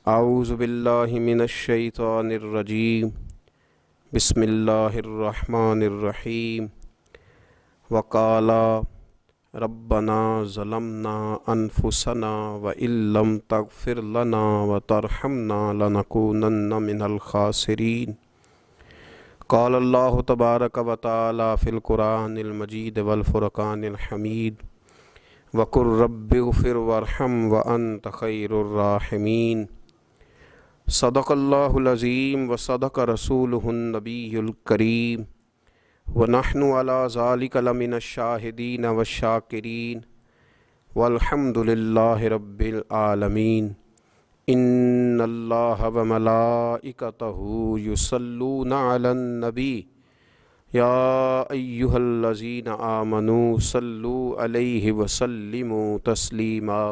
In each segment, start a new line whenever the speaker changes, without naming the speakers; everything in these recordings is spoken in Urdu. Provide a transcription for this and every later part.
اعوذ باللہ من الشیطان الرجیم بسم اللہ الرحمن الرحیم وقالا ربنا ظلمنا انفسنا وان لم تغفر لنا وترحمنا لنکونن من الخاسرین قال اللہ تبارک و تعالی فی القرآن المجید والفرقان الحمید وقل رب اغفر وارحم وانت خیر الراحمین صدق اللہ العظیم وصدق رسولہ النبی الکریم ونحن علی ذلک لمن الشاہدین والشاکرین والحمد للہ رب العالمین ان اللہ وملائکتہ یصلون علی النبی یا ایہا الذین آمنوا صلوا علیہ وسلموا تسلیما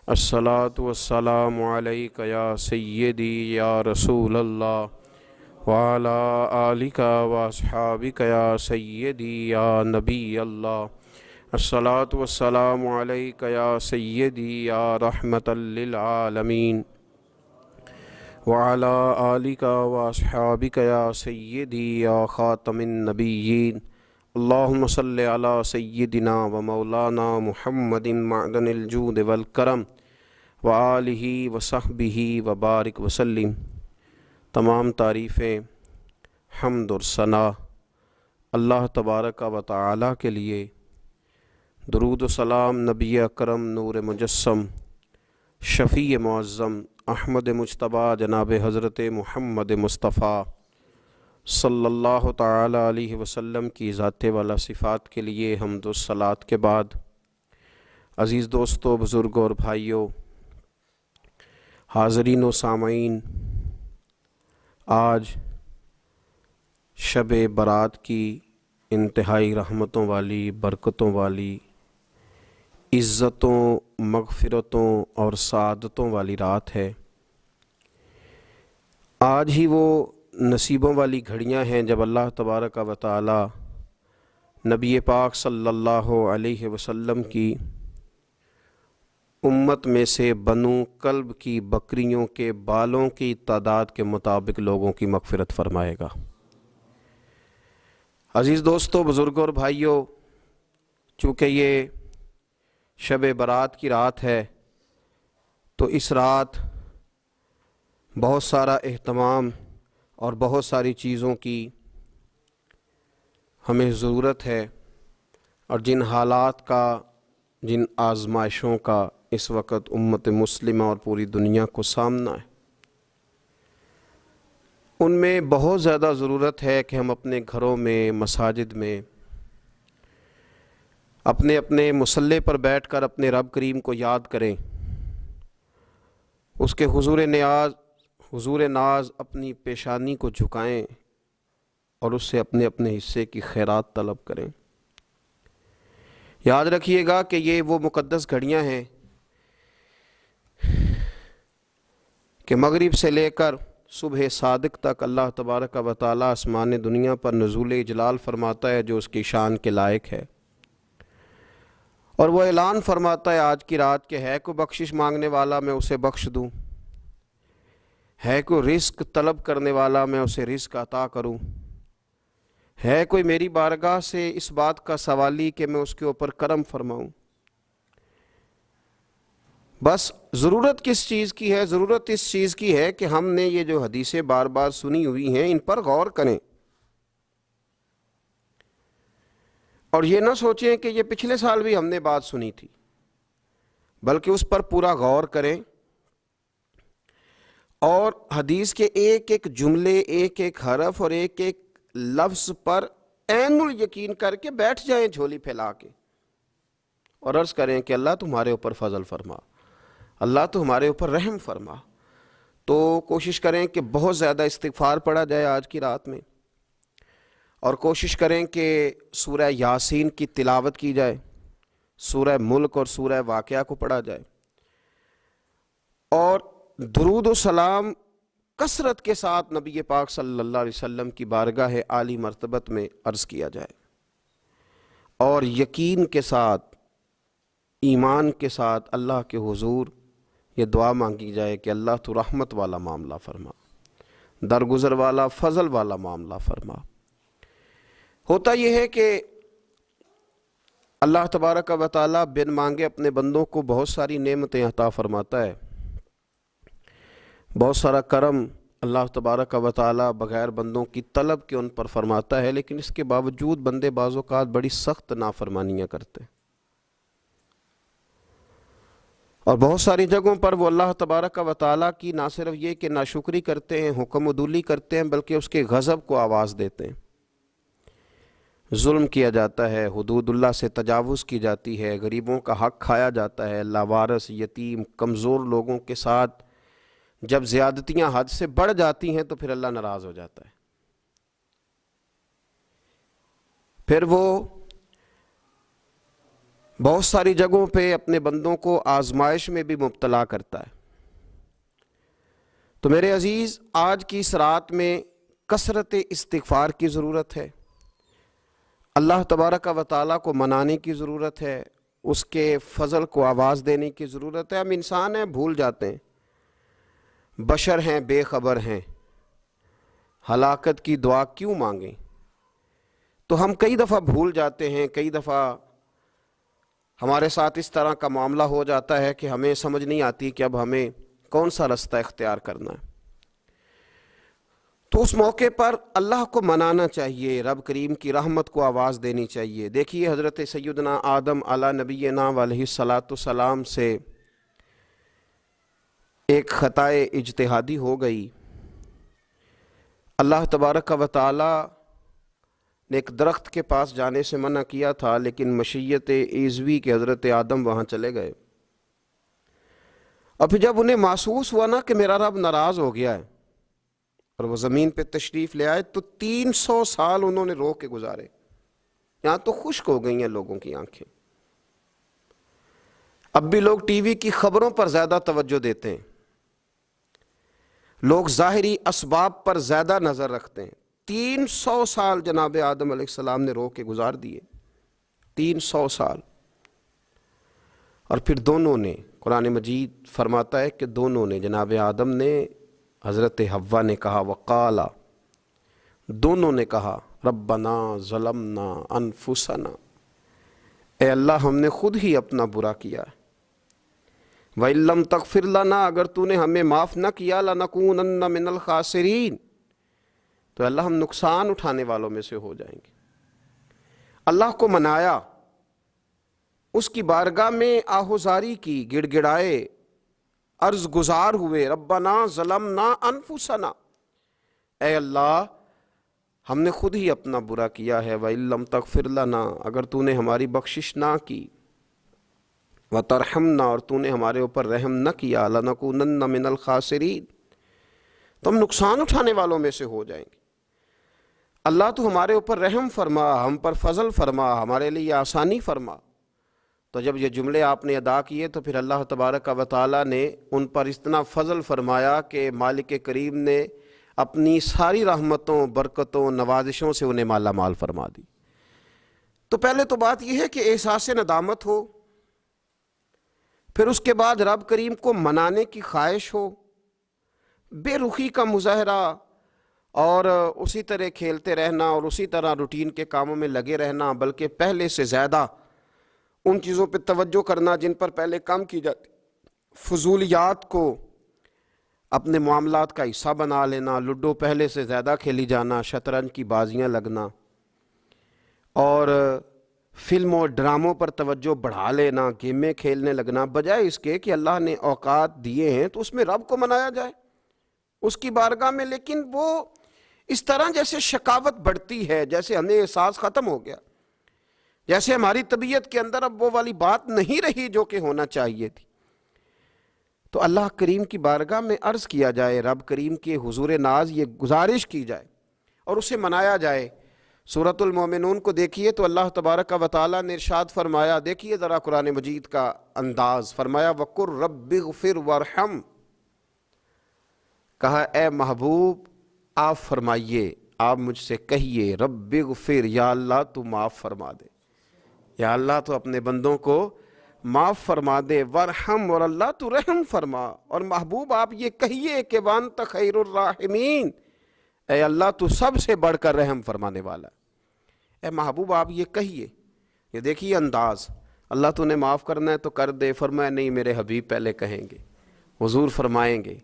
الصلاۃ والسلام علیک یا سیدی یا رسول اللہ وعلی آلک واصحابک یا سیدی یا نبی اللہ الصلاۃ والسلام علیک یا سیدی یا رحمۃ للعالمین وعلی آلک واصحابک یا سیدی یا خاتم النبیین اللہم صلی علی سیدنا و مولانا محمد معدن الجود والکرم وآلہ وصحبہ وبارک وسلم۔ تمام تعریفیں، حمد اور ثنا اللہ تبارک و تعالی کے لیے، درود و سلام نبی اکرم نور مجسم شفیع معظم احمد مجتبیٰ جناب حضرت محمد مصطفیٰ صلی اللہ تعالی علیہ وسلم کی ذات والا صفات کے لیے حمد و صلات کے بعد، عزیز دوستو، بزرگوں اور بھائیوں، حاضرین و سامعین، آج شب برات کی انتہائی رحمتوں والی، برکتوں والی، عزتوں، مغفرتوں اور سعادتوں والی رات ہے۔ آج ہی وہ نصیبوں والی گھڑیاں ہیں جب اللہ تبارک و تعالی نبی پاک صلی اللہ علیہ وسلم کی امت میں سے بنو کلب کی بکریوں کے بالوں کی تعداد کے مطابق لوگوں کی مغفرت فرمائے گا۔ عزیز دوستو، بزرگوں اور بھائیوں، چونکہ یہ شب برات کی رات ہے تو اس رات بہت سارا اہتمام اور بہت ساری چیزوں کی ہمیں ضرورت ہے، اور جن حالات کا، جن آزمائشوں کا اس وقت امت مسلمہ اور پوری دنیا کو سامنا ہے، ان میں بہت زیادہ ضرورت ہے کہ ہم اپنے گھروں میں، مساجد میں، اپنے اپنے مصلی پر بیٹھ کر اپنے رب کریم کو یاد کریں، اس کے حضور ناز اپنی پیشانی کو جھکائیں اور اس سے اپنے اپنے حصے کی خیرات طلب کریں۔ یاد رکھیے گا کہ یہ وہ مقدس گھڑیاں ہیں کہ مغرب سے لے کر صبح صادق تک اللہ تبارک و تعالی آسمان دنیا پر نزول اجلال فرماتا ہے جو اس کی شان کے لائق ہے، اور وہ اعلان فرماتا ہے آج کی رات کہ ہے کوئی بخشش مانگنے والا میں اسے بخش دوں، ہے کوئی رزق طلب کرنے والا میں اسے رزق عطا کروں، ہے کوئی میری بارگاہ سے اس بات کا سوالی کہ میں اس کے اوپر کرم فرماؤں۔ بس ضرورت کس چیز کی ہے؟ ضرورت اس چیز کی ہے کہ ہم نے یہ جو حدیثیں بار بار سنی ہوئی ہیں ان پر غور کریں، اور یہ نہ سوچیں کہ یہ پچھلے سال بھی ہم نے بات سنی تھی، بلکہ اس پر پورا غور کریں اور حدیث کے ایک ایک جملے، ایک ایک حرف اور ایک ایک لفظ پر عین الیقین کر کے بیٹھ جائیں جھولی پھیلا کے، اور عرض کریں کہ اللہ تمہارے اوپر فضل فرما، اللہ تو ہمارے اوپر رحم فرما۔ تو کوشش کریں کہ بہت زیادہ استغفار پڑھا جائے آج کی رات میں، اور کوشش کریں کہ سورہ یاسین کی تلاوت کی جائے، سورہ ملک اور سورہ واقعہ کو پڑھا جائے، اور درود و سلام کثرت کے ساتھ نبی پاک صلی اللہ علیہ وسلم کی بارگاہ عالی مرتبت میں عرض کیا جائے، اور یقین کے ساتھ، ایمان کے ساتھ اللہ کے حضور یہ دعا مانگی جائے کہ اللہ تو رحمت والا معاملہ فرما، درگزر والا فضل والا معاملہ فرما۔ ہوتا یہ ہے کہ اللہ تبارک و تعالیٰ بن مانگے اپنے بندوں کو بہت ساری نعمتیں عطا فرماتا ہے، بہت سارا کرم اللہ تبارک و تعالیٰ بغیر بندوں کی طلب کے ان پر فرماتا ہے، لیکن اس کے باوجود بندے بعض اوقات بڑی سخت نافرمانیاں کرتے ہیں، اور بہت ساری جگہوں پر وہ اللہ تبارک و تعالیٰ کی نہ صرف یہ کہ ناشکری کرتے ہیں، حکم و عدولی کرتے ہیں، بلکہ اس کے غضب کو آواز دیتے ہیں۔ ظلم کیا جاتا ہے، حدود اللہ سے تجاوز کی جاتی ہے، غریبوں کا حق کھایا جاتا ہے، لاوارث، یتیم، کمزور لوگوں کے ساتھ جب زیادتیاں حد سے بڑھ جاتی ہیں تو پھر اللہ ناراض ہو جاتا ہے، پھر وہ بہت ساری جگہوں پہ اپنے بندوں کو آزمائش میں بھی مبتلا کرتا ہے۔ تو میرے عزیز، آج کی اس رات میں کثرت استغفار کی ضرورت ہے، اللہ تبارک و تعالیٰ کو منانے کی ضرورت ہے، اس کے فضل کو آواز دینے کی ضرورت ہے۔ ہم انسان ہیں، بھول جاتے ہیں، بشر ہیں، بے خبر ہیں، ہلاکت کی دعا کیوں مانگیں؟ تو ہم کئی دفعہ بھول جاتے ہیں، کئی دفعہ ہمارے ساتھ اس طرح کا معاملہ ہو جاتا ہے کہ ہمیں سمجھ نہیں آتی کہ اب ہمیں کون سا رستہ اختیار کرنا ہے۔ تو اس موقع پر اللہ کو منانا چاہیے، رب کریم کی رحمت کو آواز دینی چاہیے۔ دیکھیے حضرت سیدنا آدم علی نبینا علیہ الصلاۃ والسلام سے ایک خطائے اجتہادی ہو گئی، اللہ تبارک و تعالی نے ایک درخت کے پاس جانے سے منع کیا تھا، لیکن مشیت ایزوی کے حضرت آدم وہاں چلے گئے، اور پھر جب انہیں محسوس ہوا نا کہ میرا رب ناراض ہو گیا ہے اور وہ زمین پہ تشریف لے آئے، تو 300 سال انہوں نے رو کے گزارے، یہاں تو خشک ہو گئی ہیں لوگوں کی آنکھیں۔ اب بھی لوگ ٹی وی کی خبروں پر زیادہ توجہ دیتے ہیں، لوگ ظاہری اسباب پر زیادہ نظر رکھتے ہیں۔ 300 سال جناب آدم علیہ السلام نے رو کے گزار دیے، 300 سال، اور پھر دونوں نے، قرآن مجید فرماتا ہے کہ دونوں نے، جناب آدم نے، حضرت حوا نے کہا، وقالا، دونوں نے کہا، ربنا ظلمنا انفسنا، اے اللہ ہم نے خود ہی اپنا برا کیا ہے، وَإِن لَّمْ تَغْفِرْ لَنَا، اگر تو نے ہمیں معاف نہ کیا، لَنَكُونَنَّ مِنَ الْخَاسِرِينَ، تو اللہ ہم نقصان اٹھانے والوں میں سے ہو جائیں گے۔ اللہ کو منایا، اس کی بارگاہ میں آہوزاری کی، گڑ گڑائے، عرض گزار ہوئے، ربنا ظلمنا انفسنا، اے اللہ ہم نے خود ہی اپنا برا کیا ہے، وَإِن لَّمْ تَغْفِرْ لَنَا، اگر تو نے ہماری بخشش نہ کی، وَتَرْحَمْنَا، اور تو نے ہمارے اوپر رحم نہ کیا، لَنَكُونَنَّ مِنَ الْخَاسِرِينَ، تو ہم نقصان اٹھانے والوں میں سے ہو جائیں گے۔ اللہ تو ہمارے اوپر رحم فرما، ہم پر فضل فرما، ہمارے لیے آسانی فرما۔ تو جب یہ جملے آپ نے ادا کیے تو پھر اللہ تبارک و تعالیٰ نے ان پر اتنا فضل فرمایا کہ مالک کریم نے اپنی ساری رحمتوں، برکتوں، نوازشوں سے انہیں مالا مال فرما دی۔ تو پہلے تو بات یہ ہے کہ احساس ندامت ہو، پھر اس کے بعد رب کریم کو منانے کی خواہش ہو، بے رخی کا مظاہرہ، اور اسی طرح کھیلتے رہنا اور اسی طرح روٹین کے کاموں میں لگے رہنا، بلکہ پہلے سے زیادہ ان چیزوں پہ توجہ کرنا جن پر پہلے کام کی جاتی، فضولیات کو اپنے معاملات کا حصہ بنا لینا، لوڈو پہلے سے زیادہ کھیلی جانا، شطرنج کی بازیاں لگنا، اور فلموں ڈراموں پر توجہ بڑھا لینا، گیمیں کھیلنے لگنا، بجائے اس کے کہ اللہ نے اوقات دیے ہیں تو اس میں رب کو منایا جائے اس کی بارگاہ میں۔ لیکن وہ اس طرح جیسے شقاوت بڑھتی ہے، جیسے ہمیں احساس ختم ہو گیا، جیسے ہماری طبیعت کے اندر اب وہ والی بات نہیں رہی جو کہ ہونا چاہیے تھی۔ تو اللہ کریم کی بارگاہ میں عرض کیا جائے، رب کریم کے حضور ناز یہ گزارش کی جائے اور اسے منایا جائے۔ سورۃ المومنون کو دیکھیے تو اللہ تبارک و تعالیٰ نے ارشاد فرمایا، دیکھیے ذرا قرآن مجید کا انداز، فرمایا وَقُلْ رَبِّ اغْفِرْ وَارْحَمْ، کہا اے محبوب آپ فرمائیے، آپ مجھ سے کہیے، رب اغفر، یا اللہ تو معاف فرما دے، یا اللہ تو اپنے بندوں کو معاف فرما دے، ورحم، اور اللہ تو رحم فرما۔ اور محبوب آپ یہ کہیے کہ وانت خیر الراحمین، اے اللہ تو سب سے بڑھ کر رحم فرمانے والا ہے۔ اے محبوب آپ یہ کہیے، یہ دیکھیے انداز، اللہ تو نے معاف کرنا ہے تو کر دے، فرمایا نہیں میرے حبیب پہلے کہیں گے، حضور فرمائیں گے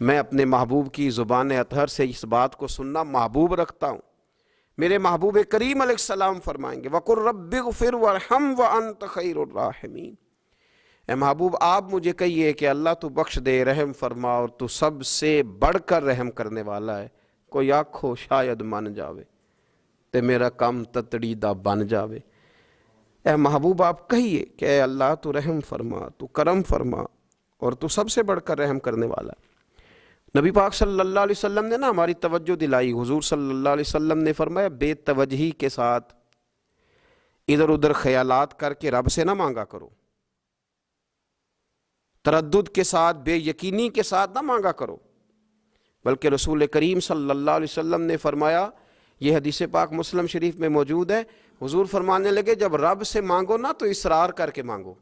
میں اپنے محبوب کی زبان اطہر سے اس بات کو سننا محبوب رکھتا ہوں۔ میرے محبوب کریم علیہ السلام فرمائیں گے وَقُلْ رَبِّ اغْفِرْ وَارْحَمْ وَأَنْتَ خَيْرُ الرَّاحِمِينَ۔ اے محبوب آپ مجھے کہیے کہ اللہ تو بخش دے، رحم فرما، اور تو سب سے بڑھ کر رحم کرنے والا ہے۔ کوئی آکھو شاید من جاوے تے میرا کام تتڑیدہ بن جاوے۔ اے محبوب آپ کہیے کہ اے اللہ تو رحم فرما، تو کرم فرما، اور تو سب سے بڑھ کر رحم کرنے والا ہے۔ نبی پاک صلی اللہ علیہ وسلم نے ہماری توجہ دلائی۔ حضور صلی اللہ علیہ وسلم نے فرمایا بے توجہی کے ساتھ ادھر ادھر خیالات کر کے رب سے نہ مانگا کرو، تردد کے ساتھ، بے یقینی کے ساتھ نہ مانگا کرو، بلکہ رسول کریم صلی اللہ علیہ وسلم نے فرمایا، یہ حدیث پاک مسلم شریف میں موجود ہے، حضور فرمانے لگے جب رب سے مانگو نا تو اصرار کر کے مانگو۔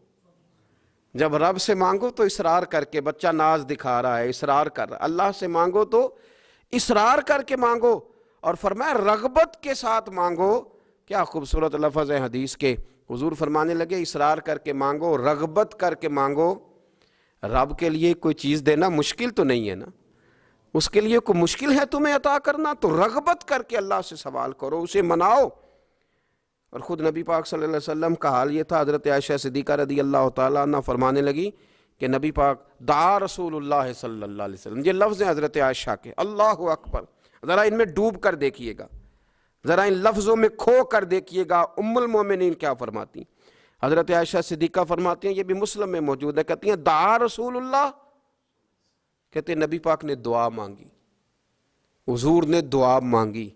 جب رب سے مانگو تو اصرار کر کے، بچہ ناز دکھا رہا ہے اصرار کر رہا ہے، اللہ سے مانگو تو اصرار کر کے مانگو، اور فرمایا رغبت کے ساتھ مانگو۔ کیا خوبصورت لفظ ہے حدیث کے، حضور فرمانے لگے اصرار کر کے مانگو، رغبت کر کے مانگو۔ رب کے لیے کوئی چیز دینا مشکل تو نہیں ہے نا، اس کے لیے کوئی مشکل ہے تمہیں عطا کرنا؟ تو رغبت کر کے اللہ سے سوال کرو، اسے مناؤ۔ اور خود نبی پاک صلی اللہ علیہ وسلم کا حال یہ تھا، حضرت عائشہ صدیقہ رضی اللہ تعالیٰ عنہ فرمانے لگی کہ نبی پاک دعا رسول اللہ صلی اللہ علیہ وسلم، یہ لفظ ہیں حضرت عائشہ کے، اللہ اکبر، ذرا ان میں ڈوب کر دیکھیے گا، ذرا ان لفظوں میں کھو کر دیکھیے گا ام المومنین کیا فرماتی ہیں۔ حضرت عائشہ صدیقہ فرماتی ہیں، یہ بھی مسلم میں موجود ہے، کہتی ہیں دعا رسول اللہ، کہتے ہیں نبی پاک نے دعا مانگی، حضور نے دعا مانگی۔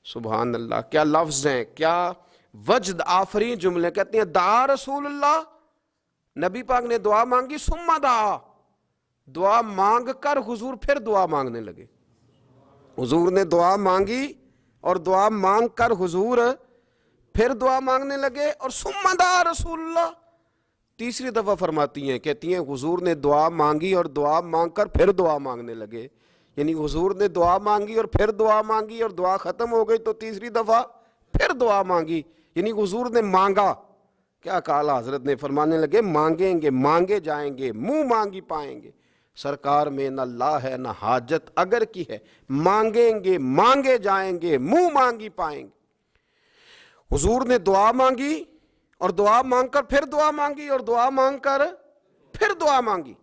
سبحان اللہ، کیا لفظ ہیں، کیا وجد آفرین جملے، کہتے ہیں دعا رسول اللہ، نبی پاک نے دعا مانگی، ثم دعا، دعا مانگ کر حضور پھر دعا مانگنے لگے۔ حضور نے دعا مانگی اور دعا مانگ کر حضور پھر دعا مانگنے لگے، اور ثم دعا رسول اللہ، تیسری دفعہ فرماتی ہیں، کہتی ہیں حضور نے دعا مانگی اور دعا مانگ کر پھر دعا مانگنے لگے، یعنی حضور نے دعا مانگی اور پھر دعا مانگی، اور دعا ختم ہو گئی تو تیسری دفعہ پھر دعا مانگی، یعنی حضور نے مانگا۔ کیا کہا حضرت نے، فرمانے لگے مانگیں گے مانگے جائیں گے، منہ مانگی پائیں گے، سرکار میں نہ لا ہے نہ حاجت اگر کی ہے، مانگیں گے مانگے جائیں گے، منہ مانگی پائیں گے۔ حضور نے دعا مانگی اور دعا مانگ کر پھر دعا مانگی، اور دعا مانگ کر پھر دعا مانگی۔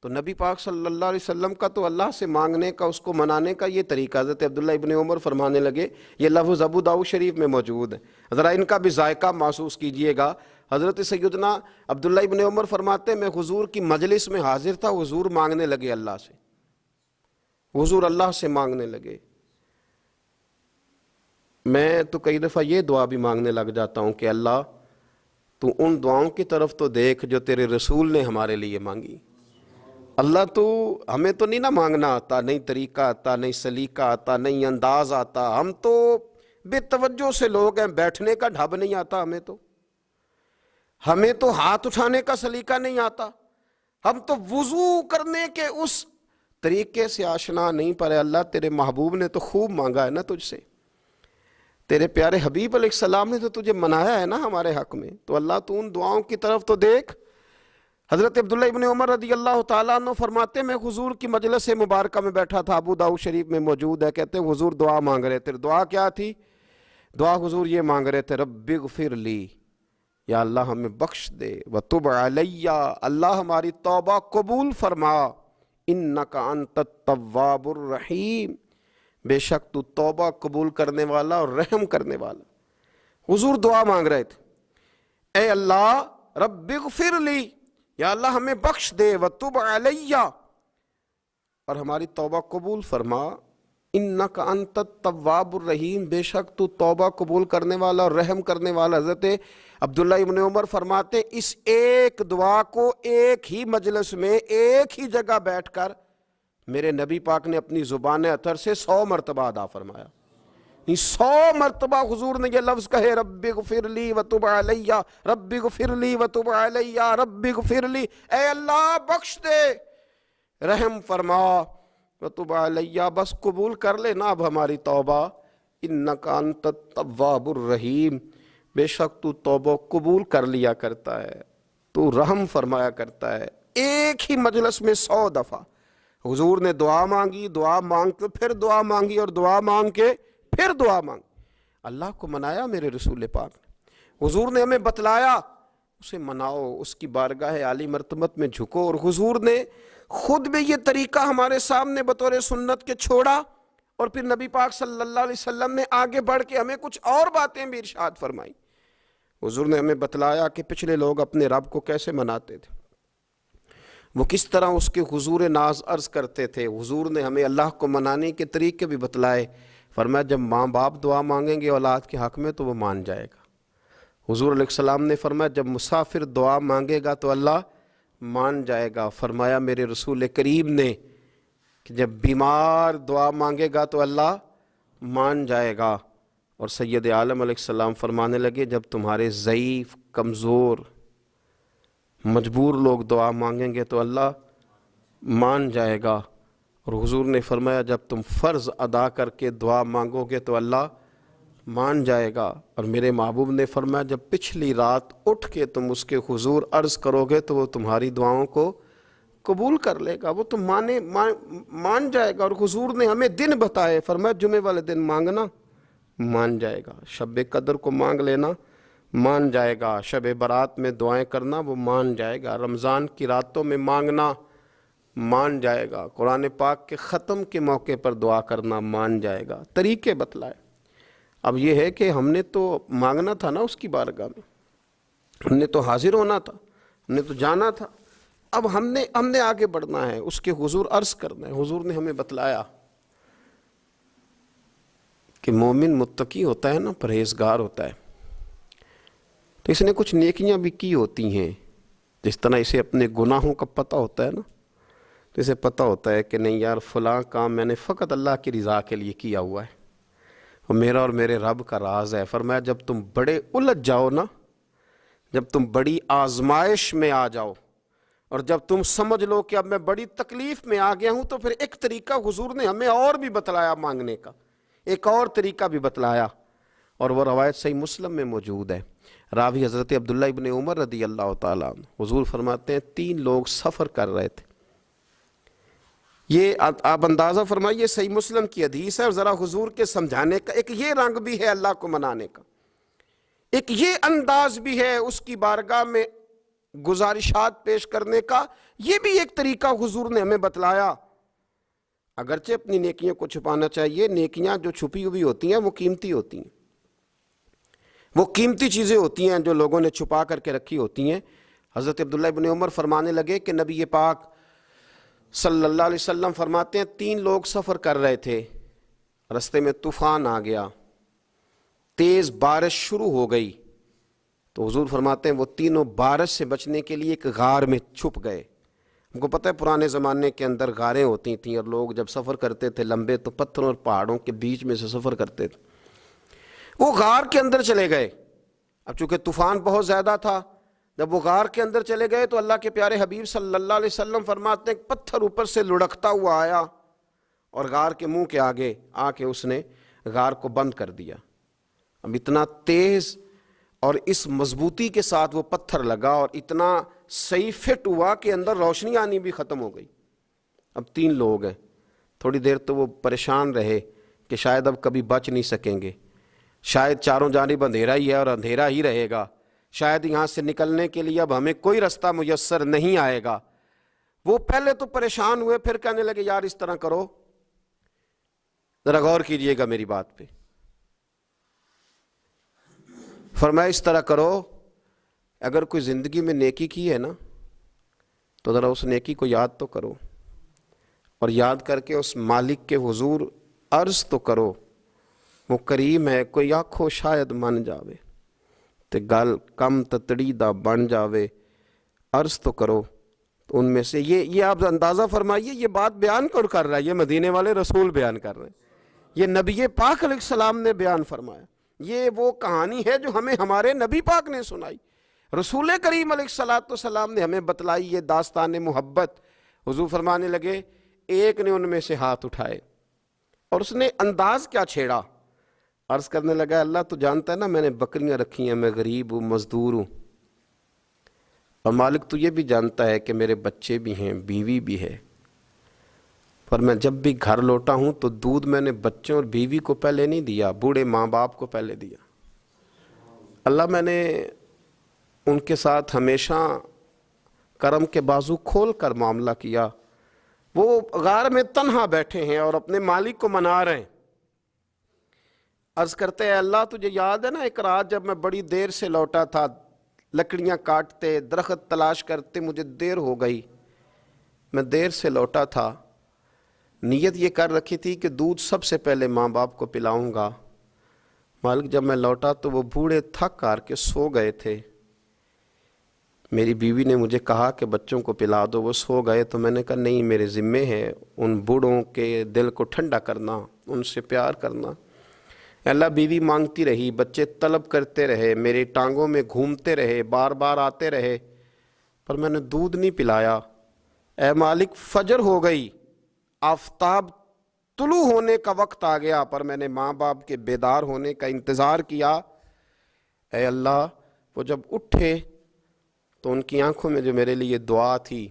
تو نبی پاک صلی اللہ علیہ وسلم کا تو اللہ سے مانگنے کا، اس کو منانے کا یہ طریقہ، حضرت عبداللہ ابن عمر فرمانے لگے، یہ لفظ ابو داؤد شریف میں موجود ہے، ذرا ان کا بھی ذائقہ محسوس کیجئے گا۔ حضرت سیدنا عبداللہ ابن عمر فرماتے ہیں میں حضور کی مجلس میں حاضر تھا، حضور مانگنے لگے اللہ سے، حضور اللہ سے مانگنے لگے۔ میں تو کئی دفعہ یہ دعا بھی مانگنے لگ جاتا ہوں کہ اللہ تو ان دعاؤں کی طرف تو دیکھ جو تیرے رسول نے ہمارے لیے مانگی۔ اللہ تو ہمیں تو نہیں نہ مانگنا آتا، نہیں طریقہ آتا، نہیں سلیقہ آتا، نہیں انداز آتا، ہم تو بے توجہ سے لوگ ہیں، بیٹھنے کا ڈھب نہیں آتا ہمیں تو ہاتھ اٹھانے کا سلیقہ نہیں آتا، ہم تو وضو کرنے کے اس طریقے سے آشنا نہیں، پر اللہ تیرے محبوب نے تو خوب مانگا ہے نا تجھ سے، تیرے پیارے حبیب علیہ السلام نے تو تجھے منایا ہے نا ہمارے حق میں، تو اللہ تو ان دعاؤں کی طرف تو دیکھ۔ حضرت عبداللہ ابن عمر رضی اللہ تعالیٰ عنہ فرماتے میں حضور کی مجلس مبارکہ میں بیٹھا تھا، ابو داؤد شریف میں موجود ہے، کہتے ہیں حضور دعا مانگ رہے تھے۔ دعا کیا تھی؟ دعا حضور یہ مانگ رہے تھے، رب اغفر لی، یا اللہ ہمیں بخش دے، وتب علی، اللہ ہماری توبہ قبول فرما، انک انت التواب الرحیم، بے شک تو توبہ قبول کرنے والا اور رحم کرنے والا۔ حضور دعا مانگ رہے تھے، اے اللہ رب اغفر لی، یا اللہ ہمیں بخش دے، وتب علی، اور ہماری توبہ قبول فرما، انک انت التواب الرحیم، بے شک تو توبہ قبول کرنے والا اور رحم کرنے والا۔ حضرت عبداللہ ابن عمر فرماتے اس ایک دعا کو ایک ہی مجلس میں ایک ہی جگہ بیٹھ کر میرے نبی پاک نے اپنی زبان اطہر سے 100 مرتبہ ادا فرمایا، 100 مرتبہ حضور نے یہ لفظ کہے رب اغفر لی وتب علیہ، رب اغفر لی وتب علیہ، رب اغفر لی، اے اللہ بخش دے، رحم فرما، وتب علیہ، بس قبول کر لے نا اب ہماری توبہ، انک انت التواب الرحیم، بے شک تو توبہ قبول کر لیا کرتا ہے، تو رحم فرمایا کرتا ہے۔ ایک ہی مجلس میں 100 دفعہ حضور نے دعا مانگی، دعا مانگ کے پھر دعا مانگی، اور دعا مانگ کے پھر دعا مانگی۔ اللہ کو منایا میرے رسول پاک نے، حضور نے ہمیں بتلایا، اسے مناؤ، اس کی بارگاہ عالی مرتبت میں جھکو، اور حضور نے خود بھی یہ طریقہ ہمارے سامنے بطور سنت کے چھوڑا، اور پھر نبی پاک صلی اللہ علیہ وسلم نے آگے بڑھ کے ہمیں کچھ اور باتیں بھی ارشاد فرمائی۔ حضور نے ہمیں بتلایا کہ پچھلے لوگ اپنے رب کو کیسے مناتے تھے، وہ کس طرح اس کے حضور ناز عرض کرتے تھے۔ حضور نے ہمیں اللہ کو منانے کے طریقے بھی بتلائے، فرمایا جب ماں باپ دعا مانگیں گے اولاد کے حق میں تو وہ مان جائے گا۔ حضور علیہ السلام نے فرمایا جب مسافر دعا مانگے گا تو اللہ مان جائے گا۔ فرمایا میرے رسول کریم نے کہ جب بیمار دعا مانگے گا تو اللہ مان جائے گا۔ اور سید عالم علیہ السلام فرمانے لگے جب تمہارے ضعیف، کمزور، مجبور لوگ دعا مانگیں گے تو اللہ مان جائے گا۔ اور حضور نے فرمایا جب تم فرض ادا کر کے دعا مانگو گے تو اللہ مان جائے گا۔ اور میرے محبوب نے فرمایا جب پچھلی رات اٹھ کے تم اس کے حضور عرض کرو گے تو وہ تمہاری دعاؤں کو قبول کر لے گا، وہ تم مان جائے گا۔ اور حضور نے ہمیں دن بتائے، فرمایا جمعے والے دن مانگنا مان جائے گا، شب قدر کو مانگ لینا مان جائے گا، شب برات میں دعائیں کرنا وہ مان جائے گا، رمضان کی راتوں میں مانگنا مان جائے گا، قرآن پاک کے ختم کے موقع پر دعا کرنا مان جائے گا۔ طریقے بتلائے۔ اب یہ ہے کہ ہم نے تو مانگنا تھا نا اس کی بارگاہ میں، ہم نے تو حاضر ہونا تھا، ہم نے تو جانا تھا، اب ہم نے آگے بڑھنا ہے، اس کے حضور عرض کرنا ہے۔ حضور نے ہمیں بتلایا کہ مومن متقی ہوتا ہے نا، پرہیزگار ہوتا ہے، تو اس نے کچھ نیکیاں بھی کی ہوتی ہیں، جس طرح اسے اپنے گناہوں کا پتہ ہوتا ہے نا، تو اسے پتہ ہوتا ہے کہ نہیں یار فلاں کام میں نے فقط اللہ کی رضا کے لیے کیا ہوا ہے، وہ میرا اور میرے رب کا راز ہے۔ فرمایا جب تم بڑے الجھ جاؤ نا، جب تم بڑی آزمائش میں آ جاؤ، اور جب تم سمجھ لو کہ اب میں بڑی تکلیف میں آ گیا ہوں، تو پھر ایک طریقہ حضور نے ہمیں اور بھی بتلایا مانگنے کا، ایک اور طریقہ بھی بتلایا، اور وہ روایت صحیح مسلم میں موجود ہے۔ راوی حضرت عبداللہ ابن عمر رضی اللہ تعالیٰ عنہ، حضور فرماتے ہیں 3 لوگ سفر کر رہے تھے، یہ آپ اندازہ فرمائیے صحیح مسلم کی حدیث ہے، اور ذرا حضور کے سمجھانے کا ایک یہ رنگ بھی ہے اللہ کو منانے کا، ایک یہ انداز بھی ہے اس کی بارگاہ میں گزارشات پیش کرنے کا، یہ بھی ایک طریقہ حضور نے ہمیں بتلایا۔ اگرچہ اپنی نیکیوں کو چھپانا چاہیے، نیکیاں جو چھپی ہوئی ہوتی ہیں وہ قیمتی ہوتی ہیں، وہ قیمتی چیزیں ہوتی ہیں جو لوگوں نے چھپا کر کے رکھی ہوتی ہیں۔ حضرت عبداللہ ابن عمر فرمانے لگے کہ نبی پاک صلی اللہ علیہ وسلم فرماتے ہیں 3 لوگ سفر کر رہے تھے، رستے میں طوفان آ گیا، تیز بارش شروع ہو گئی، تو حضور فرماتے ہیں وہ تینوں بارش سے بچنے کے لیے ایک غار میں چھپ گئے۔ ہم کو پتہ ہے پرانے زمانے کے اندر غاریں ہوتی تھیں، اور لوگ جب سفر کرتے تھے لمبے تو پتھروں اور پہاڑوں کے بیچ میں سے سفر کرتے تھے، وہ غار کے اندر چلے گئے۔ اب چونکہ طوفان بہت زیادہ تھا، جب وہ غار کے اندر چلے گئے تو اللہ کے پیارے حبیب صلی اللہ علیہ وسلم فرماتے ہیں پتھر اوپر سے لڑکتا ہوا آیا اور غار کے منہ کے آگے آ کے اس نے غار کو بند کر دیا۔ اب اتنا تیز اور اس مضبوطی کے ساتھ وہ پتھر لگا اور اتنا صحیح فٹ ہوا کہ اندر روشنی آنی بھی ختم ہو گئی۔ اب 3 لوگ ہیں، تھوڑی دیر تو وہ پریشان رہے کہ شاید اب کبھی بچ نہیں سکیں گے، شاید چاروں جانب اندھیرا ہی ہے اور اندھیرا ہی رہے گا، شاید یہاں سے نکلنے کے لیے اب ہمیں کوئی رستہ میسر نہیں آئے گا۔ وہ پہلے تو پریشان ہوئے، پھر کہنے لگے یار اس طرح کرو، ذرا غور کیجئے گا میری بات پہ۔ فرمایا اس طرح کرو، اگر کوئی زندگی میں نیکی کی ہے نا تو ذرا اس نیکی کو یاد تو کرو، اور یاد کر کے اس مالک کے حضور عرض تو کرو، وہ کریم ہے، کوئی آنکھو شاید من جاوے تے گل کم تتڑی دا بن جاوے، عرض تو کرو۔ تو ان میں سے یہ آپ اندازہ فرمائیے، یہ بات بیان کر رہا ہے، یہ مدینے والے رسول بیان کر رہے ہیں، یہ نبی پاک علیہ السلام نے بیان فرمایا، یہ وہ کہانی ہے جو ہمیں ہمارے نبی پاک نے سنائی، رسول کریم علیہ السلام نے ہمیں بتلائی، یہ داستان محبت۔ حضور فرمانے لگے ایک نے ان میں سے ہاتھ اٹھائے اور اس نے انداز کیا چھیڑا، عرض کرنے لگا اللہ تو جانتا ہے نا میں نے بکریاں رکھی ہیں، میں غریب ہوں، مزدور ہوں، اور مالک تو یہ بھی جانتا ہے کہ میرے بچے بھی ہیں، بیوی بھی ہے، پر میں جب بھی گھر لوٹا ہوں تو دودھ میں نے بچوں اور بیوی کو پہلے نہیں دیا، بوڑھے ماں باپ کو پہلے دیا۔ اللہ میں نے ان کے ساتھ ہمیشہ کرم کے بازو کھول کر معاملہ کیا، وہ غار میں تنہا بیٹھے ہیں اور اپنے مالک کو منا رہے ہیں۔ عرض کرتے ہیں اللہ تجھے یاد ہے نا ایک رات جب میں بڑی دیر سے لوٹا تھا، لکڑیاں کاٹتے، درخت تلاش کرتے، مجھے دیر ہو گئی، میں دیر سے لوٹا تھا، نیت یہ کر رکھی تھی کہ دودھ سب سے پہلے ماں باپ کو پلاؤں گا، مالک جب میں لوٹا تو وہ بوڑھے تھک کر کے سو گئے تھے، میری بیوی نے مجھے کہا کہ بچوں کو پلا دو، وہ سو گئے، تو میں نے کہا نہیں میرے ذمے ہے ان بوڑھوں کے دل کو ٹھنڈا کرنا، ان سے پیار کرنا۔ اللہ بیوی مانگتی رہی، بچے طلب کرتے رہے، میری ٹانگوں میں گھومتے رہے، بار بار آتے رہے، پر میں نے دودھ نہیں پلایا۔ اے مالک فجر ہو گئی، آفتاب طلوع ہونے کا وقت آ گیا، پر میں نے ماں باپ کے بیدار ہونے کا انتظار کیا۔ اے اللہ وہ جب اٹھے تو ان کی آنکھوں میں جو میرے لیے دعا تھی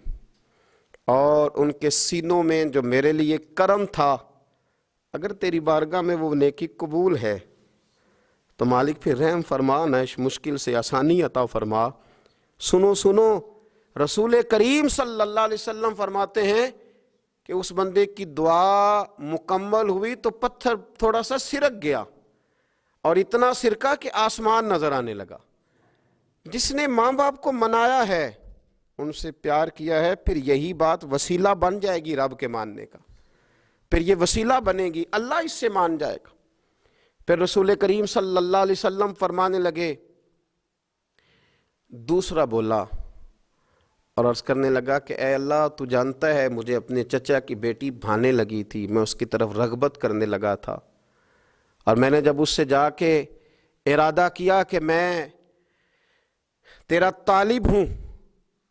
اور ان کے سینوں میں جو میرے لیے کرم تھا، اگر تیری بارگاہ میں وہ نیکی قبول ہے تو مالک پھر رحم فرما، نہ اس مشکل سے آسانی عطا فرما۔ سنو سنو، رسول کریم صلی اللہ علیہ وسلم فرماتے ہیں کہ اس بندے کی دعا مکمل ہوئی تو پتھر تھوڑا سا سرک گیا، اور اتنا سرکا کہ آسمان نظر آنے لگا۔ جس نے ماں باپ کو منایا ہے، ان سے پیار کیا ہے، پھر یہی بات وسیلہ بن جائے گی رب کے ماننے کا، پھر یہ وسیلہ بنے گی، اللہ اس سے مان جائے گا۔ پھر رسول کریم صلی اللہ علیہ وسلم فرمانے لگے، دوسرا بولا اور عرض کرنے لگا کہ اے اللہ تو جانتا ہے مجھے اپنے چچا کی بیٹی بھانے لگی تھی، میں اس کی طرف رغبت کرنے لگا تھا، اور میں نے جب اس سے جا کے ارادہ کیا کہ میں تیرا طالب ہوں،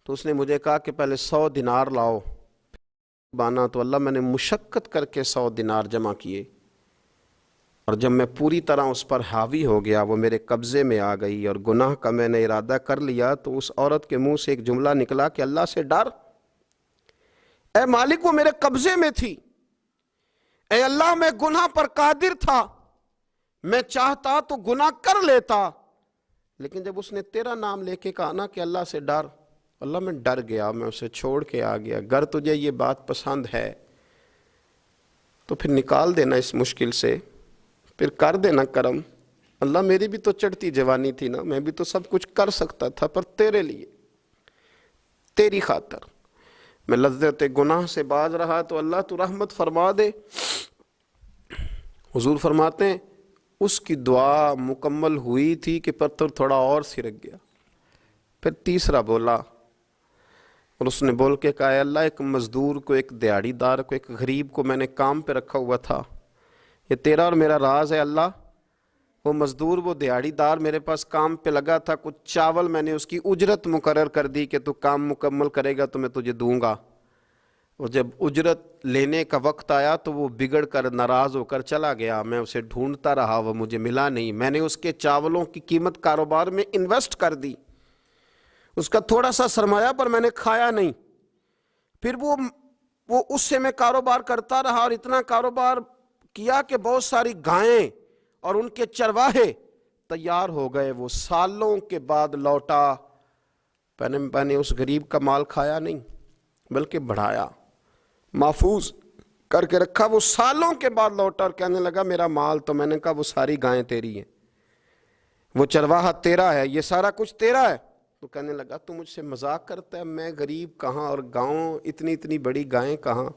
تو اس نے مجھے کہا کہ پہلے 100 دینار لاؤ بانا، تو اللہ میں نے مشقت کر کے 100 دینار جمع کیے، اور جب میں پوری طرح اس پر حاوی ہو گیا، وہ میرے قبضے میں آ گئی اور گناہ کا میں نے ارادہ کر لیا، تو اس عورت کے منہ سے ایک جملہ نکلا کہ اللہ سے ڈر، اے مالک وہ میرے قبضے میں تھی، اے اللہ میں گناہ پر قادر تھا، میں چاہتا تو گناہ کر لیتا، لیکن جب اس نے تیرا نام لے کے کہا نا کہ اللہ سے ڈر، اللہ میں ڈر گیا، میں اسے چھوڑ کے آ گیا۔ اگر تجھے یہ بات پسند ہے تو پھر نکال دینا اس مشکل سے، پھر کر دینا کرم۔ اللہ میری بھی تو چڑھتی جوانی تھی نا، میں بھی تو سب کچھ کر سکتا تھا، پر تیرے لیے، تیری خاطر میں لذت گناہ سے باز رہا، تو اللہ تو رحمت فرما دے۔ حضور فرماتے ہیں اس کی دعا مکمل ہوئی تھی کہ پتھر تھوڑا اور سرک گیا۔ پھر تیسرا بولا اور اس نے بول کے کہا اے اللہ ایک مزدور کو، ایک دیہڑی دار کو، ایک غریب کو میں نے کام پہ رکھا ہوا تھا، یہ تیرا اور میرا راز ہے اللہ۔ وہ مزدور، وہ دیہڑی دار میرے پاس کام پہ لگا تھا، کچھ چاول میں نے اس کی اجرت مقرر کر دی کہ تو کام مکمل کرے گا تو میں تجھے دوں گا، اور جب اجرت لینے کا وقت آیا تو وہ بگڑ کر ناراض ہو کر چلا گیا، میں اسے ڈھونڈتا رہا، وہ مجھے ملا نہیں، میں نے اس کے چاولوں کی قیمت کاروبار میں انویسٹ کر دی، اس کا تھوڑا سا سرمایہ پر میں نے کھایا نہیں، پھر وہ اس سے میں کاروبار کرتا رہا، اور اتنا کاروبار کیا کہ بہت ساری گائیں اور ان کے چرواہے تیار ہو گئے، وہ سالوں کے بعد لوٹا، میں نے اس غریب کا مال کھایا نہیں بلکہ بڑھایا، محفوظ کر کے رکھا، وہ سالوں کے بعد لوٹا اور کہنے لگا میرا مال، تو میں نے کہا وہ ساری گائیں تیری ہیں، وہ چرواہا تیرا ہے، یہ سارا کچھ تیرا ہے، تو کہنے لگا تو مجھ سے مذاق کرتا ہے، میں غریب کہاں اور گاؤں اتنی بڑی گائیں کہاں،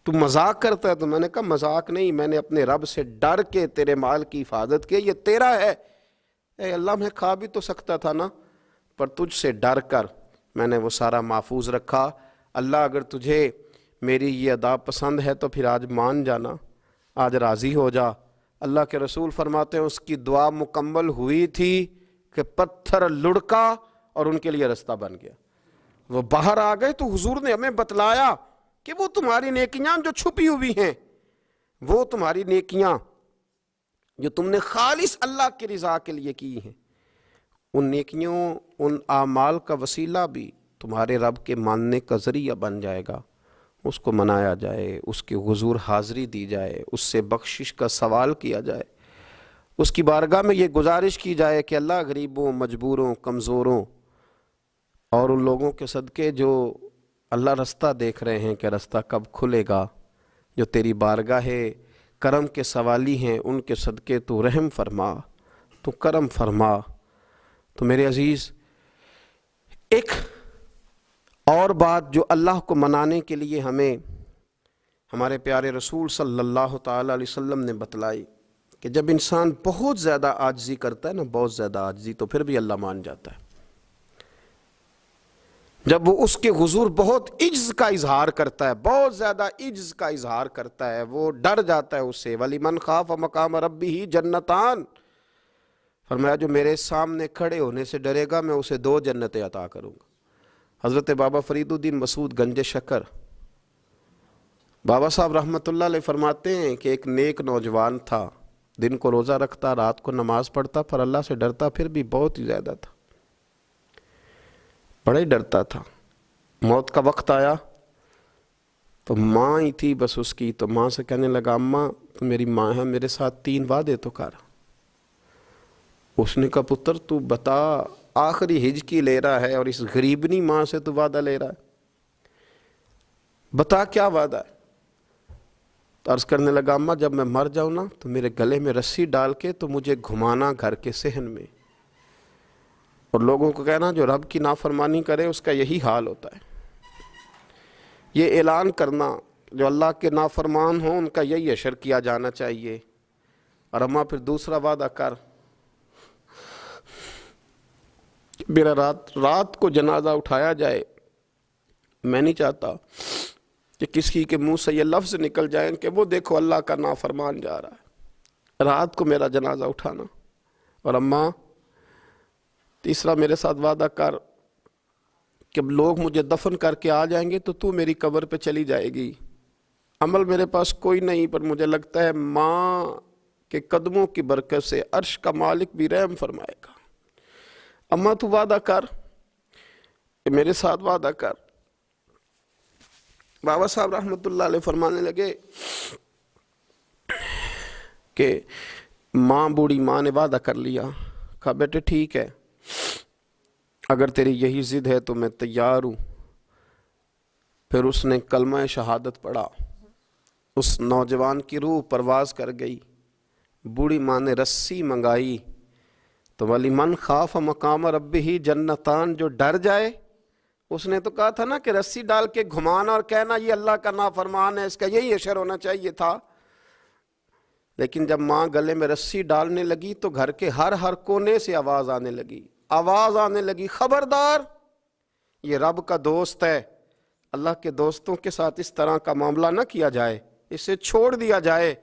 تو مذاق کرتا ہے؟ تو میں نے کہا مذاق نہیں، میں نے اپنے رب سے ڈر کے تیرے مال کی حفاظت کی، یہ تیرا ہے۔ اے اللہ میں کھا بھی تو سکتا تھا نا، پر تجھ سے ڈر کر میں نے وہ سارا محفوظ رکھا۔ اللہ اگر تجھے میری یہ ادا پسند ہے تو پھر آج مان جانا، آج راضی ہو جا۔ اللہ کے رسول فرماتے ہیں اس کی دعا مکمل ہوئی تھی کہ پتھر لڑکا اور ان کے لیے رستہ بن گیا۔ وہ باہر آ گئے تو حضور نے ہمیں بتلایا کہ وہ تمہاری نیکیاں جو چھپی ہوئی ہیں، وہ تمہاری نیکیاں جو تم نے خالص اللہ کی رضا کے لیے کی ہیں، ان نیکیوں، ان اعمال کا وسیلہ بھی تمہارے رب کے ماننے کا ذریعہ بن جائے گا۔ اس کو منایا جائے، اس کے حضور حاضری دی جائے، اس سے بخشش کا سوال کیا جائے، اس کی بارگاہ میں یہ گزارش کی جائے کہ اللہ غریبوں، مجبوروں، کمزوروں اور ان لوگوں کے صدقے جو اللہ رستہ دیکھ رہے ہیں کہ رستہ کب کھلے گا، جو تیری بارگاہ کرم کے سوالی ہیں، ان کے صدقے تو رحم فرما، تو کرم فرما۔ تو میرے عزیز، ایک اور بات جو اللہ کو منانے کے لیے ہمیں ہمارے پیارے رسول صلی اللہ تعالیٰ علیہ وسلم نے بتلائی کہ جب انسان بہت زیادہ عاجزی کرتا ہے نا، بہت زیادہ عاجزی، تو پھر بھی اللہ مان جاتا ہے۔ جب وہ اس کے حضور بہت عجز کا اظہار کرتا ہے، بہت زیادہ عجز کا اظہار کرتا ہے، وہ ڈر جاتا ہے اس سے۔ وَلِمَنْ خَافَ مَقَامَ رَبِّهِ جَنَّتَانِ، فرمایا جو میرے سامنے کھڑے ہونے سے ڈرے گا میں اسے 2 جنتیں عطا کروں گا۔ حضرت بابا فرید الدین مسعود گنج شکر بابا صاحب رحمۃ اللہ علیہ فرماتے ہیں کہ ایک نیک نوجوان تھا، دن کو روزہ رکھتا، رات کو نماز پڑھتا، پر اللہ سے ڈرتا پھر بھی بہت ہی زیادہ تھا، بڑا ہی ڈرتا تھا۔ موت کا وقت آیا تو ماں ہی تھی بس اس کی، تو ماں سے کہنے لگا اماں تو میری ماں ہے، میرے ساتھ 3 وعدے تو کر۔ اس نے کہا پتر تو بتا، آخری ہج کی لے رہا ہے اور اس غریبنی ماں سے تو وعدہ لے رہا ہے، بتا کیا وعدہ ہے؟ تو عرض کرنے لگا اماں جب میں مر جاؤں نا تو میرے گلے میں رسی ڈال کے تو مجھے گھمانا گھر کے صحن میں، اور لوگوں کو کہنا جو رب کی نافرمانی کرے اس کا یہی حال ہوتا ہے۔ یہ اعلان کرنا جو اللہ کے نافرمان ہوں ان کا یہی اشر کیا جانا چاہیے۔ اور اماں پھر دوسرا وعدہ کر، میرا رات کو جنازہ اٹھایا جائے، میں نہیں چاہتا کہ کسی کے منہ سے یہ لفظ نکل جائیں کہ وہ دیکھو اللہ کا نافرمان جا رہا ہے، رات کو میرا جنازہ اٹھانا۔ اور اماں تیسرا میرے ساتھ وعدہ کر کہ لوگ مجھے دفن کر کے آ جائیں گے تو میری قبر پہ چلی جائے گی، عمل میرے پاس کوئی نہیں، پر مجھے لگتا ہے ماں کے قدموں کی برکت سے عرش کا مالک بھی رحم فرمائے گا۔ اماں تو وعدہ کر کہ میرے ساتھ وعدہ کر۔ بابا صاحب رحمۃ اللہ علیہ فرمانے لگے کہ ماں، بوڑھی ماں نے وعدہ کر لیا۔ کہا بیٹے ٹھیک ہے، اگر تیری یہی ضد ہے تو میں تیار ہوں۔ پھر اس نے کلمہ شہادت پڑھا، اس نوجوان کی روح پرواز کر گئی۔ بوڑھی ماں نے رسی منگائی تو وَلِمَنْ خَافَ مَقَامَ رَبِّهِ جَنَّتَانِ، جو ڈر جائے، اس نے تو کہا تھا نا کہ رسی ڈال کے گھمانا اور کہنا یہ اللہ کا نافرمان ہے، اس کا یہی اشر ہونا چاہیے تھا۔ لیکن جب ماں گلے میں رسی ڈالنے لگی تو گھر کے ہر کونے سے آواز آنے لگی، خبردار یہ رب کا دوست ہے، اللہ کے دوستوں کے ساتھ اس طرح کا معاملہ نہ کیا جائے، اسے چھوڑ دیا جائے۔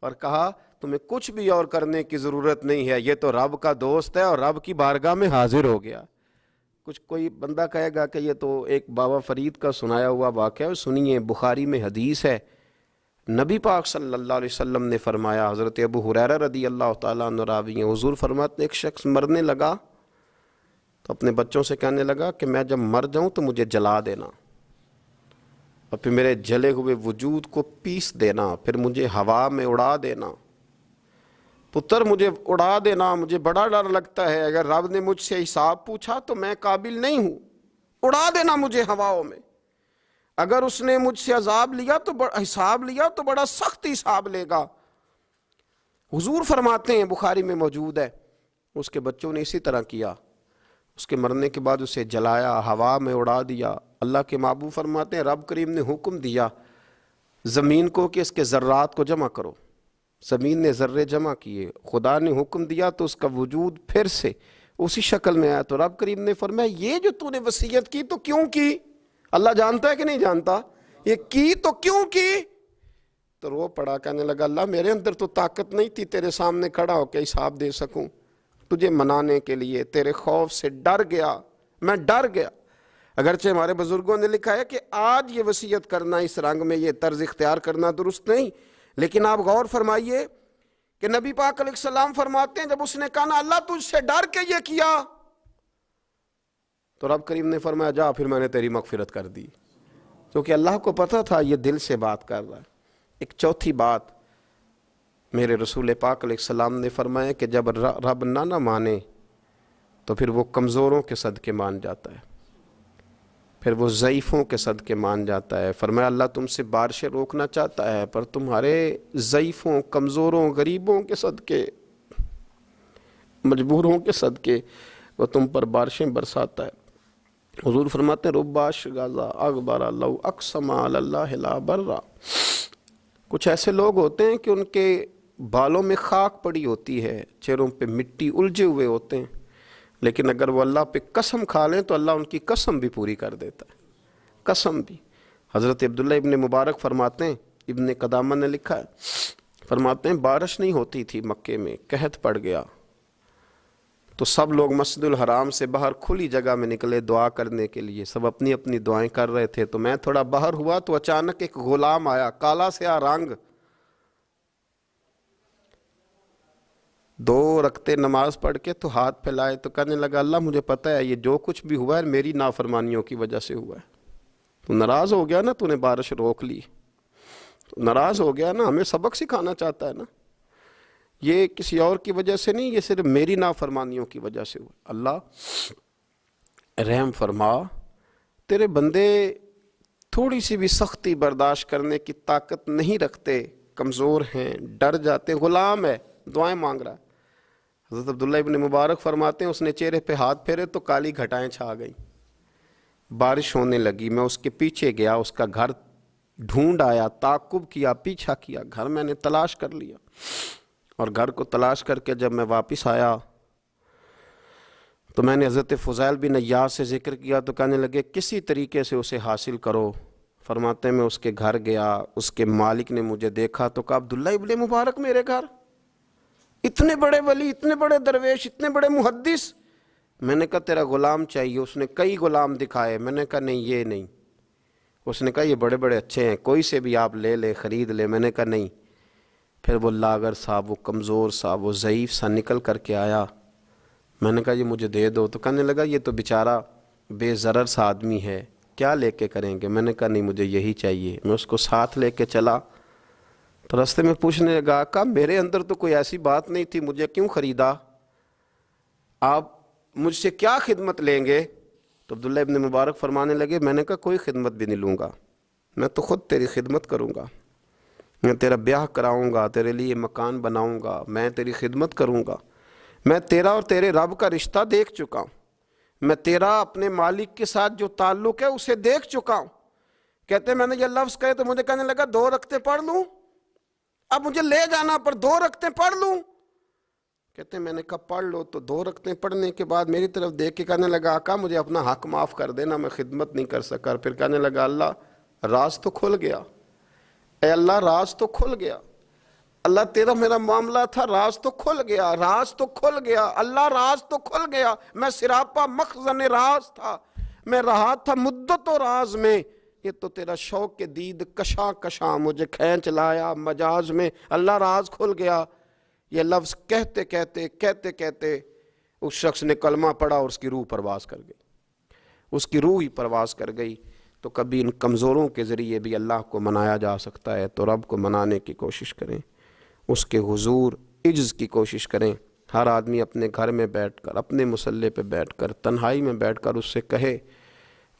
اور کہا تمہیں کچھ بھی اور کرنے کی ضرورت نہیں ہے، یہ تو رب کا دوست ہے اور رب کی بارگاہ میں حاضر ہو گیا۔ کچھ کوئی بندہ کہے گا کہ یہ تو ایک بابا فرید کا سنایا ہوا واقعہ ہے، سنیے، بخاری میں حدیث ہے، نبی پاک صلی اللہ علیہ وسلم نے فرمایا، حضرت ابو ہریرہ رضی اللہ تعالیٰ عنہ راوی ہیں، حضور فرماتے ایک شخص مرنے لگا تو اپنے بچوں سے کہنے لگا کہ میں جب مر جاؤں تو مجھے جلا دینا، اور پھر میرے جلے ہوئے وجود کو پیس دینا، پھر مجھے ہوا میں اڑا دینا۔ پتر مجھے اڑا دینا، مجھے بڑا ڈر لگتا ہے، اگر رب نے مجھ سے حساب پوچھا تو میں قابل نہیں ہوں، اڑا دینا مجھے ہواؤں میں۔ اگر اس نے مجھ سے عذاب لیا تو حساب لیا تو بڑا سخت حساب لے گا۔ حضور فرماتے ہیں، بخاری میں موجود ہے، اس کے بچوں نے اسی طرح کیا، اس کے مرنے کے بعد اسے جلایا، ہوا میں اڑا دیا۔ اللہ کے محبوب فرماتے ہیں رب کریم نے حکم دیا زمین کو کہ اس کے ذرات کو جمع کرو، زمین نے ذرے جمع کیے، خدا نے حکم دیا تو اس کا وجود پھر سے اسی شکل میں آیا۔ تو رب کریم نے فرمایا یہ جو تو نے وصیت کی تو کیوں کی؟ اللہ جانتا ہے کہ نہیں جانتا؟ یہ کی تو کیوں کی؟ تو رو پڑا، کہنے لگا اللہ میرے اندر تو طاقت نہیں تھی تیرے سامنے کھڑا ہو کے حساب دے سکوں، تجھے منانے کے لیے تیرے خوف سے ڈر گیا، میں ڈر گیا۔ اگرچہ ہمارے بزرگوں نے لکھا ہے کہ آج یہ وصیت کرنا اس رنگ میں، یہ طرز اختیار کرنا درست نہیں، لیکن آپ غور فرمائیے کہ نبی پاک علیہ السلام فرماتے ہیں جب اس نے کہا نا اللہ تجھ سے ڈر کے یہ کیا، تو رب کریم نے فرمایا جا پھر میں نے تیری مغفرت کر دی، کیونکہ اللہ کو پتہ تھا یہ دل سے بات کر رہا ہے۔ ایک چوتھی بات میرے رسول پاک علیہ السلام نے فرمایا کہ جب رب نہ مانے تو پھر وہ کمزوروں کے صدقے مان جاتا ہے، پھر وہ ضعیفوں کے صدقے مان جاتا ہے۔ فرمایا اللہ تم سے بارشیں روکنا چاہتا ہے پر تمہارے ضعیفوں، کمزوروں، غریبوں کے صدقے، مجبوروں کے صدقے وہ تم پر بارشیں برساتا ہے۔ حضور فرماتے ہیں ربا شغازہ اغبر لو اقسم علی اللہ لا برا، کچھ ایسے لوگ ہوتے ہیں کہ ان کے بالوں میں خاک پڑی ہوتی ہے، چہروں پہ مٹی الجھے ہوئے ہوتے ہیں، لیکن اگر وہ اللہ پہ قسم کھا لیں تو اللہ ان کی قسم بھی پوری کر دیتا ہے، قسم بھی۔ حضرت عبداللہ ابن مبارک فرماتے ہیں، ابن قدامہ نے لکھا ہے، فرماتے ہیں بارش نہیں ہوتی تھی مکے میں، قحط پڑ گیا تو سب لوگ مسجد الحرام سے باہر کھلی جگہ میں نکلے دعا کرنے کے لیے، سب اپنی اپنی دعائیں کر رہے تھے، تو میں تھوڑا باہر ہوا تو اچانک ایک غلام آیا، کالا سیاہ رنگ، 2 رکعتیں نماز پڑھ کے تو ہاتھ پھیلائے تو کہنے لگا اللہ مجھے پتہ ہے یہ جو کچھ بھی ہوا ہے میری نافرمانیوں کی وجہ سے ہوا ہے، تو ناراض ہو گیا نا، تو نے بارش روک لی، تو ناراض ہو گیا نا، ہمیں سبق سکھانا چاہتا ہے نا، یہ کسی اور کی وجہ سے نہیں، یہ صرف میری نافرمانیوں کی وجہ سے ہوا۔ اللہ رحم فرما، تیرے بندے تھوڑی سی بھی سختی برداشت کرنے کی طاقت نہیں رکھتے، کمزور ہیں، ڈر جاتے، غلام ہے، دعائیں مانگ رہا ہے۔ حضرت عبداللہ ابن مبارک فرماتے ہیں اس نے چہرے پہ ہاتھ پھیرے تو کالی گھٹائیں چھا گئیں، بارش ہونے لگی، میں اس کے پیچھے گیا، اس کا گھر ڈھونڈ آیا، تعقب کیا، پیچھا کیا، گھر میں نے تلاش کر لیا، اور گھر کو تلاش کر کے جب میں واپس آیا تو میں نے حضرت فضیل بن عیاض سے ذکر کیا تو کہنے لگے کسی طریقے سے اسے حاصل کرو۔ فرماتے ہیں میں اس کے گھر گیا، اس کے مالک نے مجھے دیکھا تو کہا عبداللہ ابن مبارک میرے گھر، اتنے بڑے ولی، اتنے بڑے درویش، اتنے بڑے محدث۔ میں نے کہا تیرا غلام چاہیے، اس نے کئی غلام دکھائے، میں نے کہا نہیں یہ نہیں، اس نے کہا یہ بڑے بڑے اچھے ہیں، کوئی سے بھی آپ لے لے، خرید لے، میں نے کہا نہیں۔ پھر وہ لاغر صاحب، وہ کمزور صاحب، وہ ضعیف سا نکل کر کے آیا، میں نے کہا یہ مجھے دے دو، تو کہنے لگا یہ تو بیچارہ بے ضرر سا آدمی ہے، کیا لے کے کریں گے؟ میں نے کہا نہیں مجھے یہی چاہیے۔ میں اس کو ساتھ لے کے چلا تو راستے میں پوچھنے لگا کہ میرے اندر تو کوئی ایسی بات نہیں تھی، مجھے کیوں خریدا؟ آپ مجھ سے کیا خدمت لیں گے؟ تو عبداللہ ابن مبارک فرمانے لگے میں نے کہا کوئی خدمت بھی نہیں لوں گا، میں تو خود تیری خدمت کروں گا، میں تیرا بیاہ کراؤں گا، تیرے لیے مکان بناؤں گا، میں تیری خدمت کروں گا، میں تیرا اور تیرے رب کا رشتہ دیکھ چکا ہوں، میں تیرا اپنے مالک کے ساتھ جو تعلق ہے اسے دیکھ چکا ہوں۔ کہتے ہیں میں نے یہ لفظ کہے تو مجھے کہنے لگا 2 رکعتیں پڑھ لوں، اب مجھے لے جانا پر 2 رکعتیں پڑھ لوں؟ کہتے ہیں میں نے کہا پڑھ لو، تو 2 رکعتیں پڑھنے کے بعد میری طرف دیکھ کے کہنے لگا آقا مجھے اپنا حق معاف کر دینا، میں خدمت نہیں کر سکا۔ پھر کہنے لگا اللہ راز تو کھل گیا، اے اللہ راز تو کھل گیا، اللہ تیرا میرا معاملہ تھا، راز تو کھل گیا، راز تو کھل گیا، اللہ راز تو کھل گیا، میں سراپا مخزن راز تھا، میں رہا تھا مدت و راز میں، یہ تو تیرا شوق کے دید کشاں کشاں مجھے کھینچ لایا مجاز میں، اللہ راز کھل گیا۔ یہ لفظ کہتے کہتے کہتے کہتے اس شخص نے کلمہ پڑھا اور اس کی روح پرواز کر گئی، اس کی روح ہی پرواز کر گئی۔ تو کبھی ان کمزوروں کے ذریعے بھی اللہ کو منایا جا سکتا ہے، تو رب کو منانے کی کوشش کریں، اس کے حضور عجز کی کوشش کریں۔ ہر آدمی اپنے گھر میں بیٹھ کر، اپنے مصلے پہ بیٹھ کر، تنہائی میں بیٹھ کر اس سے کہے،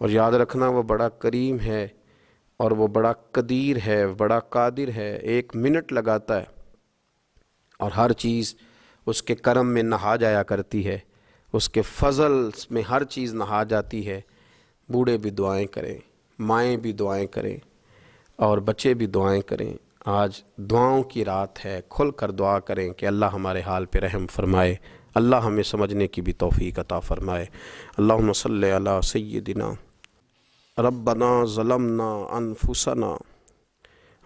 اور یاد رکھنا وہ بڑا کریم ہے اور وہ بڑا قدیر ہے، بڑا قادر ہے، 1 منٹ لگاتا ہے اور ہر چیز اس کے کرم میں نہا جایا کرتی ہے، اس کے فضل میں ہر چیز نہا جاتی ہے۔ بوڑھے بھی دعائیں کریں، مائیں بھی دعائیں کریں، اور بچے بھی دعائیں کریں۔ آج دعاؤں کی رات ہے، کھل کر دعا کریں کہ اللہ ہمارے حال پہ رحم فرمائے، اللہ ہمیں سمجھنے کی بھی توفیق عطا فرمائے۔ اللہم صلی علی سیدنا ربنا ظلمنا انفسنا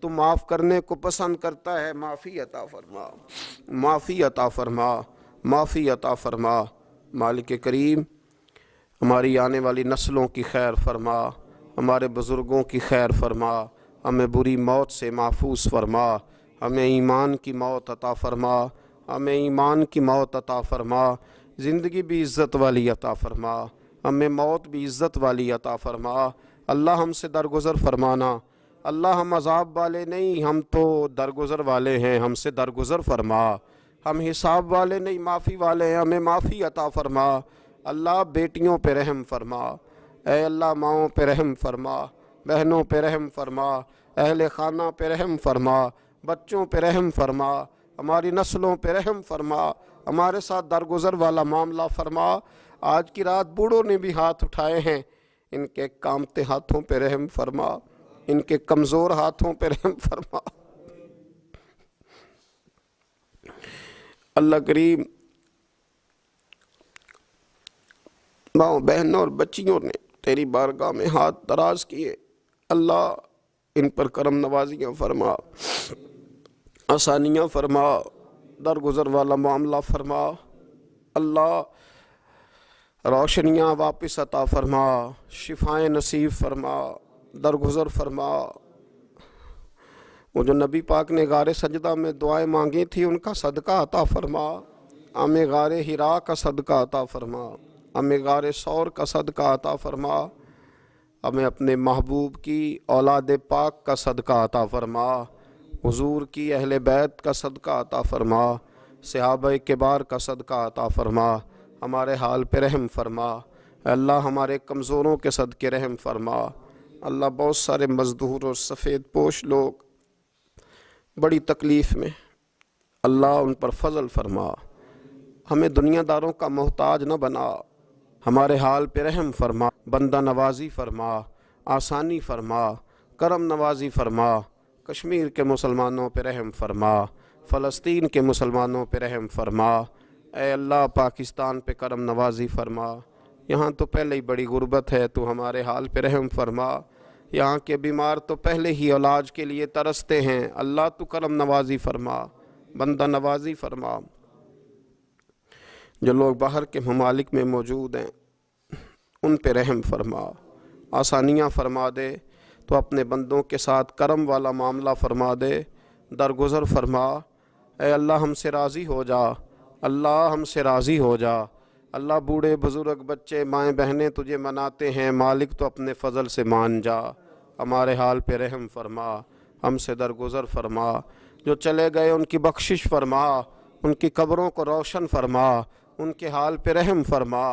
تو معاف کرنے کو پسند کرتا ہے، معافی عطا فرما، معافی عطا فرما، معافی عطا فرما۔ مالک کریم ہماری آنے والی نسلوں کی خیر فرما، ہمارے بزرگوں کی خیر فرما، ہمیں بری موت سے محفوظ فرما، ہمیں ایمان کی موت عطا فرما، ہمیں ایمان کی موت عطا فرما، زندگی بھی عزت والی عطا فرما، ہمیں موت بھی عزت والی عطا فرما۔ اللہ ہم سے درگزر فرمانا، اللہ ہم عذاب والے نہیں، ہم تو درگزر والے ہیں، ہم سے درگزر فرما۔ ہم حساب والے نہیں، معافی والے ہیں، ہمیں معافی عطا فرما۔ اللہ بیٹیوں پہ رحم فرما، اے اللہ ماؤں پہ رحم فرما، بہنوں پہ رحم فرما، اہل خانہ پہ رحم فرما، بچوں پہ رحم فرما، ہماری نسلوں پہ رحم فرما، ہمارے ساتھ درگزر والا معاملہ فرما۔ آج کی رات بوڑھوں نے بھی ہاتھ اٹھائے ہیں، ان کے کامتے ہاتھوں پہ رحم فرما، ان کے کمزور ہاتھوں پہ رحم فرما۔ اللہ کریم ماؤں بہنوں اور بچیوں نے تیری بارگاہ میں ہاتھ دراز کیے، اللہ ان پر کرم نوازیاں فرما، آسانیاں فرما، درگزر والا معاملہ فرما، اللہ روشنیاں واپس عطا فرما، شفائیں نصیب فرما، درگزر فرما۔ وہ جو نبی پاک نے غار سجدہ میں دعائیں مانگی تھی ان کا صدقہ عطا فرما، ہمیں غار حرا کا صدقہ عطا فرما، ہمیں غار ثور کا صدقہ عطا فرما، ہمیں اپنے محبوب کی اولاد پاک کا صدقہ عطا فرما، حضور کی اہل بیت کا صدقہ عطا فرما، صحابہ کبار کا صدقہ عطا فرما، ہمارے حال پہ رحم فرما، اے اللہ ہمارے کمزوروں کے صدقے رحم فرما۔ اللہ بہت سارے مزدور اور سفید پوش لوگ بڑی تکلیف میں، اللہ ان پر فضل فرما، ہمیں دنیا داروں کا محتاج نہ بنا، ہمارے حال پہ رحم فرما، بندہ نوازی فرما، آسانی فرما، کرم نوازی فرما، کشمیر کے مسلمانوں پہ رحم فرما، فلسطین کے مسلمانوں پہ رحم فرما، اے اللہ پاکستان پہ کرم نوازی فرما۔ یہاں تو پہلے ہی بڑی غربت ہے، تو ہمارے حال پہ رحم فرما، یہاں کے بیمار تو پہلے ہی علاج کے لیے ترستے ہیں، اللہ تو کرم نوازی فرما، بندہ نوازی فرما۔ جو لوگ باہر کے ممالک میں موجود ہیں ان پہ رحم فرما، آسانیاں فرما دے، تو اپنے بندوں کے ساتھ کرم والا معاملہ فرما دے، درگزر فرما۔ اے اللہ ہم سے راضی ہو جا، اللہ ہم سے راضی ہو جا۔ اللہ بوڑھے بزرگ بچے مائیں بہنیں تجھے مناتے ہیں، مالک تو اپنے فضل سے مان جا، ہمارے حال پہ رحم فرما، ہم سے درگزر فرما۔ جو چلے گئے ان کی بخشش فرما، ان کی قبروں کو روشن فرما، ان کے حال پہ رحم فرما۔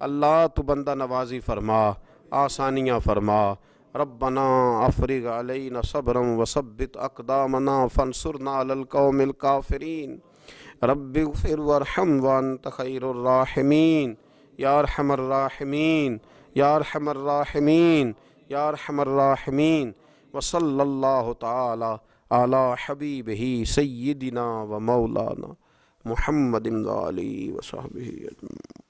اللہ تو بندہ نوازی فرما، آسانیاں فرما۔ ربنا افرغ علینا صبرا وثبت اقدامنا فانصرنا علی القوم الکافرین۔ رب اغفر وارحم وانت خیر الراحمین، یا ارحم الراحمین، یا ارحم الراحمین، یا ارحم الراحمین۔ وصلی اللہ تعالی علی حبیبہ سیدنا و مولانا محمد و آلہ و صحبہ اجمعین۔